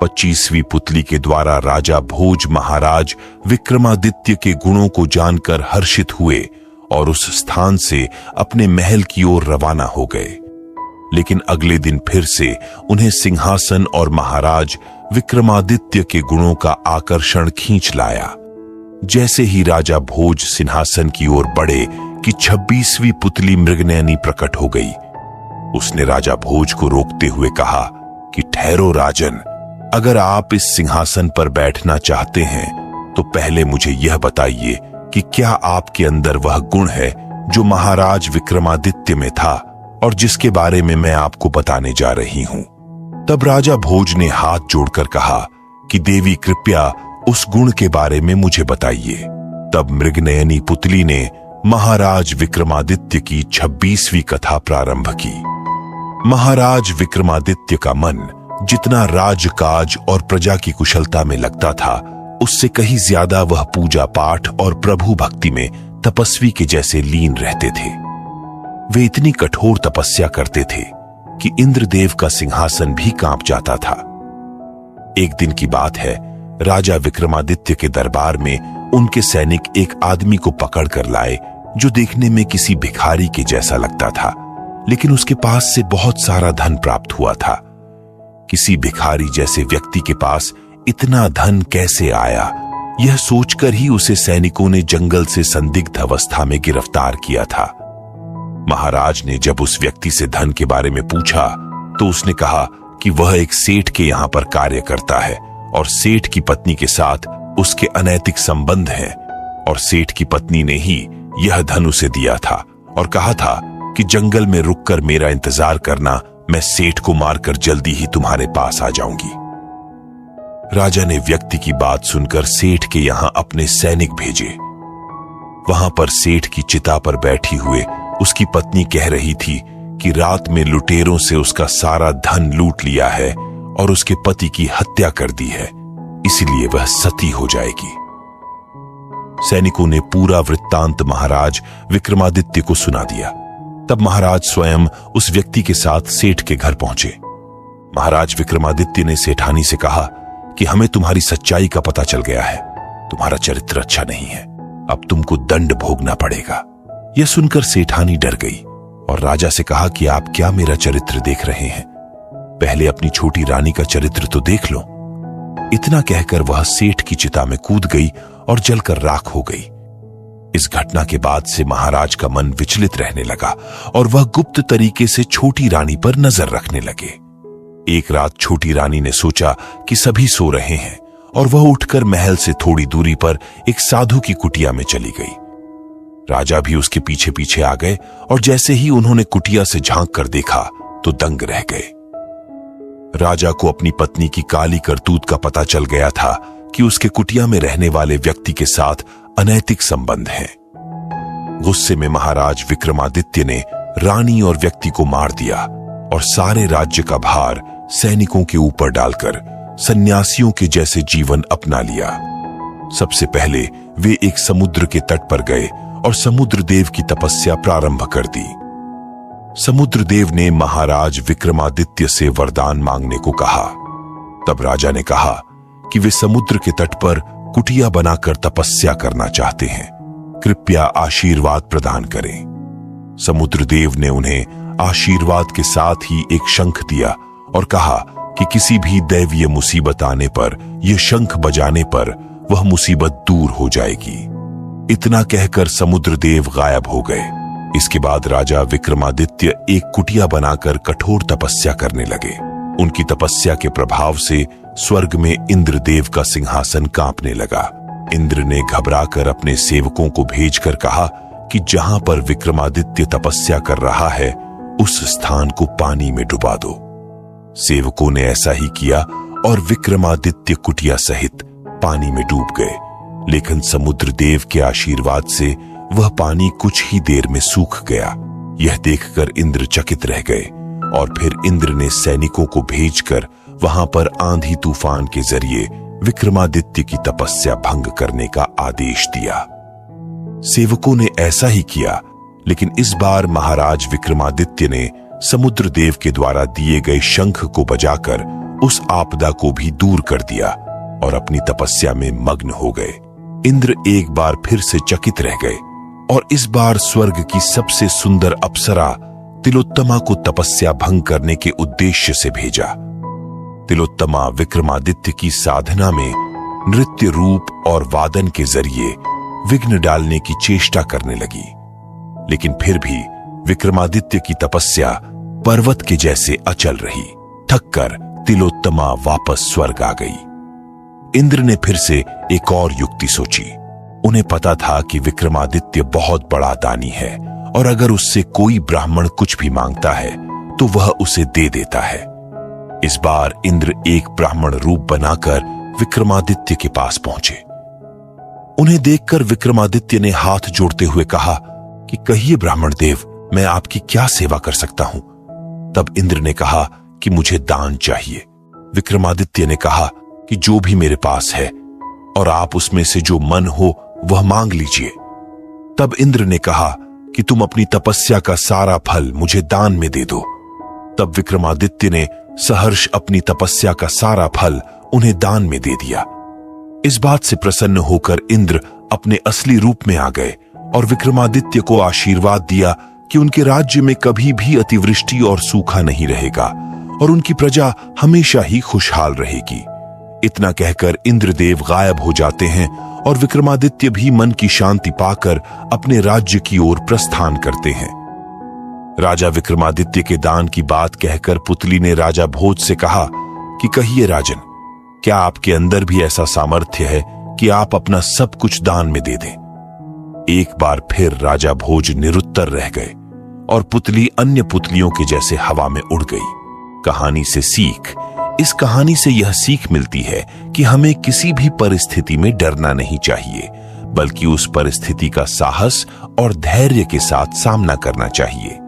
25वीं पुतली के द्वारा राजा भोज महाराज विक्रमादित्य के गुणों को जानकर हर्षित हुए और उस स्थान से अपने महल की ओर रवाना हो गए। लेकिन अगले दिन फिर से उन्हें सिंहासन और महाराज विक्रमादित्य के गुणों का आकर्षण खींच लाया। जैसे ही राजा भोज सिंहासन की ओर बढ़े कि 26वीं पुतली मृगनयनी प्रकट हो गई। उसने राजा भोज को रोकते हुए कहा कि ठहरो राजन, अगर आप इस सिंहासन पर बैठना चाहते हैं तो पहले मुझे यह बताइए कि क्या आपके अंदर वह गुण है जो महाराज विक्रमादित्य में था और जिसके बारे में मैं आपको बताने जा रही हूं। तब राजा भोज ने हाथ जोड़कर कहा कि देवी कृपया उस गुण के बारे में मुझे बताइए। तब मृगनयनी पुतली ने महाराज विक्रमादित्य की 26वीं कथा प्रारंभ की। महाराज विक्रमादित्य का मन जितना राजकाज और प्रजा की कुशलता में लगता था, उससे कहीं ज्यादा वह पूजा पाठ और प्रभु भक्ति में तपस्वी के जैसे लीन रहते थे। वे इतनी कठोर तपस्या करते थे कि इंद्रदेव का सिंहासन भी कांप जाता था। एक दिन की बात है, राजा विक्रमादित्य के दरबार में उनके सैनिक एक आदमी को पकड़ कर लाए जो देखने में किसी भिखारी के जैसा लगता था, लेकिन उसके पास से बहुत सारा धन प्राप्त हुआ था। किसी भिखारी जैसे व्यक्ति के पास इतना धन कैसे आया, यह सोचकर ही उसे सैनिकों ने जंगल से संदिग्ध अवस्था में गिरफ्तार किया था। महाराज ने जब उस व्यक्ति से धन के बारे में पूछा तो उसने कहा कि वह एक सेठ के यहां पर कार्य करता है और सेठ की पत्नी के साथ उसके अनैतिक संबंध हैं, और सेठ की पत्नी ने ही यह धन उसे दिया था और कहा था कि जंगल में रुककर मेरा इंतजार करना, मैं सेठ को मारकर जल्दी ही तुम्हारे पास आ जाऊंगी। राजा ने व्यक्ति की बात सुनकर सेठ के यहां अपने सैनिक भेजे। वहां पर सेठ की चिता पर बैठी हुए उसकी पत्नी कह रही थी कि रात में लुटेरों से उसका सारा धन लूट लिया है और उसके पति की हत्या कर दी है, इसलिए वह सती हो जाएगी। सैनिकों ने पूरा वृत्तांत महाराज विक्रमादित्य को सुना दिया। तब महाराज स्वयं उस व्यक्ति के साथ सेठ के घर पहुंचे। महाराज विक्रमादित्य ने सेठानी से कहा कि हमें तुम्हारी सच्चाई का पता चल गया है, तुम्हारा चरित्र अच्छा नहीं है, अब तुमको दंड भोगना पड़ेगा। यह सुनकर सेठानी डर गई और राजा से कहा कि आप क्या मेरा चरित्र देख रहे हैं, पहले अपनी छोटी रानी का चरित्र तो देख लो। इतना कहकर वह सेठ की चिता में कूद गई और जलकर राख हो गई। इस घटना के बाद से महाराज का मन विचलित रहने लगा और वह गुप्त तरीके से छोटी रानी पर नजर रखने लगे। एक रात छोटी रानी ने सोचा कि सभी सो रहे हैं और वह उठकर महल से थोड़ी दूरी पर एक साधु की कुटिया में चली गई। राजा भी उसके पीछे पीछे आ गए और जैसे ही उन्होंने कुटिया से झांक कर देखा तो दंग रह गए। राजा को अपनी पत्नी की काली करतूत का पता चल गया था कि उसके कुटिया में रहने वाले व्यक्ति के साथ अनैतिक संबंध है। गुस्से में महाराज विक्रमादित्य ने रानी और व्यक्ति को मार दिया और सारे राज्य का भार सैनिकों के ऊपर डालकर सन्यासियों के जैसे जीवन अपना लिया। सबसे पहले वे एक समुद्र के तट पर गए और समुद्र देव की तपस्या प्रारंभ कर दी। समुद्र देव ने महाराज विक्रमादित्य से वरदान मांगने को कहा। तब राजा ने कहा कि वे समुद्र के तट पर कुटिया बनाकर तपस्या करना चाहते हैं, कृपया आशीर्वाद प्रदान करें। समुद्र देव ने उन्हें आशीर्वाद के साथ ही एक शंख दिया और कहा कि किसी भी दैवीय मुसीबत आने पर यह शंख बजाने पर वह मुसीबत दूर हो जाएगी। इतना कहकर समुद्र देव गायब हो गए। इसके बाद राजा विक्रमादित्य एक कुटिया बनाकर कठोर तपस्या करने लगे। उनकी तपस्या के प्रभाव से स्वर्ग में इंद्रदेव का सिंहासन कांपने लगा। इंद्र ने घबराकर अपने सेवकों को भेजकर कहा कि जहां पर विक्रमादित्य तपस्या कर रहा है उस स्थान को पानी में डुबा दो। सेवकों ने ऐसा ही किया और विक्रमादित्य कुटिया सहित पानी में डूब गए, लेकिन समुद्र देव के आशीर्वाद से वह पानी कुछ ही देर में सूख गया। यह देखकर इंद्र चकित रह गए और फिर इंद्र ने सैनिकों को भेजकर वहां पर आंधी तूफान के जरिए विक्रमादित्य की तपस्या भंग करने का आदेश दिया। सेवकों ने ऐसा ही किया, लेकिन इस बार महाराज विक्रमादित्य ने समुद्र देव के द्वारा दिए गए शंख को बजाकर उस आपदा को भी दूर कर दिया और अपनी तपस्या में मग्न हो गए। इंद्र एक बार फिर से चकित रह गए और इस बार स्वर्ग की सबसे सुंदर अप्सरा तिलोत्तमा को तपस्या भंग करने के उद्देश्य से भेजा। तिलोत्तमा विक्रमादित्य की साधना में नृत्य रूप और वादन के जरिए विघ्न डालने की चेष्टा करने लगी, लेकिन फिर भी विक्रमादित्य की तपस्या पर्वत के जैसे अचल रही। थककर तिलोत्तमा वापस स्वर्ग आ गई। इंद्र ने फिर से एक और युक्ति सोची। उन्हें पता था कि विक्रमादित्य बहुत बड़ा दानी है और अगर उससे कोई ब्राह्मण कुछ भी मांगता है तो वह उसे दे देता है। इस बार इंद्र एक ब्राह्मण रूप बनाकर विक्रमादित्य के पास पहुंचे। उन्हें देखकर विक्रमादित्य ने हाथ जोड़ते हुए कहा कि कहिए ब्राह्मण देव, मैं आपकी क्या सेवा कर सकता हूं? तब इंद्र ने कहा कि मुझे दान चाहिए। विक्रमादित्य ने कहा कि जो भी मेरे पास है और आप उसमें से जो मन हो वह मांग लीजिए। तब इंद्र ने कहा कि तुम अपनी तपस्या का सारा फल मुझे दान में दे दो। तब विक्रमादित्य ने सहर्ष अपनी तपस्या का सारा फल उन्हें दान में दे दिया। इस बात से प्रसन्न होकर इंद्र अपने असली रूप में आ गए और विक्रमादित्य को आशीर्वाद दिया कि उनके राज्य में कभी भी अतिवृष्टि और सूखा नहीं रहेगा और उनकी प्रजा हमेशा ही खुशहाल रहेगी। इतना कहकर इंद्रदेव गायब हो जाते हैं और विक्रमादित्य भी मन की शांति पाकर अपने राज्य की ओर प्रस्थान करते हैं। राजा विक्रमादित्य के दान की बात कहकर पुतली ने राजा भोज से कहा कि कहिए राजन, क्या आपके अंदर भी ऐसा सामर्थ्य है कि आप अपना सब कुछ दान में दे दें? एक बार फिर राजा भोज निरुत्तर रह गए और पुतली अन्य पुतलियों के जैसे हवा में उड़ गई। कहानी से सीख। इस कहानी से यह सीख मिलती है कि हमें किसी भी परिस्थिति में डरना नहीं चाहिए, बल्कि उस परिस्थिति का साहस और धैर्य के साथ सामना करना चाहिए।